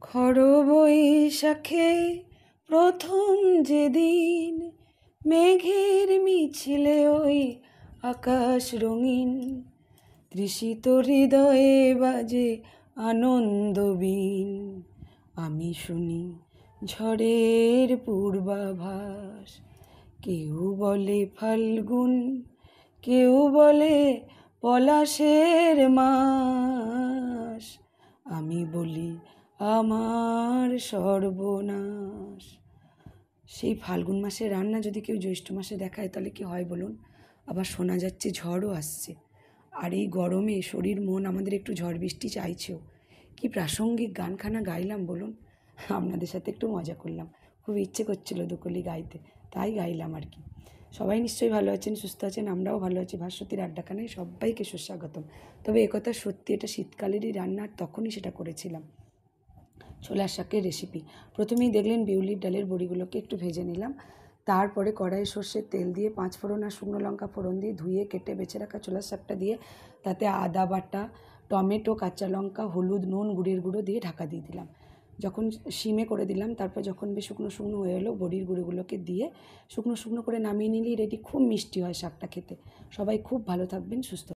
খড় বৈশাখে প্রথম যেদিন মেঘের মিছিলে ওই আকাশ রঙিন, তৃষিত হৃদয়ে বাজে আনন্দবীণ। আমি শুনি ঝড়ের পূর্বাভাস, কেউ বলে ফাল্গুন, কেউ বলে পলাশের মাস। আমি বলি আমার সর্বনাশ। সেই ফাল্গুন মাসের রান্না যদি কেউ জ্যৈষ্ঠ মাসে দেখায় তাহলে কি হয় বলুন? আবার শোনা যাচ্ছে ঝড়ও আসছে। আর এই গরমে শরীর মন আমাদের একটু ঝড় বৃষ্টি চাইছেও। কি প্রাসঙ্গিক গানখানা গাইলাম বলুন, আপনাদের সাথে একটু মজা করলাম। খুব ইচ্ছে করছিল দুকলি গাইতে, তাই গাইলাম আর কি। সবাই নিশ্চয়ই ভালো আছেন, সুস্থ আছেন, আমরাও ভালো আছি। ভাস্বতীর আড্ডাখানায় সবাইকে সুস্বাগতম। তবে একথা সত্যি, এটা শীতকালেরই রান্না, আর তখনই সেটা করেছিলাম। ছোলার শাকের রেসিপি। প্রথমেই দেখলেন বিউলির ডালের বড়িগুলোকে একটু ভেজে নিলাম। তারপরে কড়াইয়ে সর্ষের তেল দিয়ে 5 ফোড়ন আর শুকনো লঙ্কা ফোড়ন দিয়ে ধুয়ে কেটে বেছে রাখা ছোলার শাকটা দিয়ে তাতে আদা বাটা, টমেটো, কাঁচা লঙ্কা, হলুদ, নুন, গুঁড়ের গুঁড়ো দিয়ে ঢাকা দিয়ে দিলাম। যখন সিমে করে দিলাম, তারপর যখন বেশ শুকনো শুকনো হয়ে এলো, বড়ির গুঁড়োগুলোকে দিয়ে শুকনো শুকনো করে নামিয়ে নিলেই রেডি। খুব মিষ্টি হয় শাকটা খেতে। সবাই খুব ভালো থাকবেন, সুস্থ।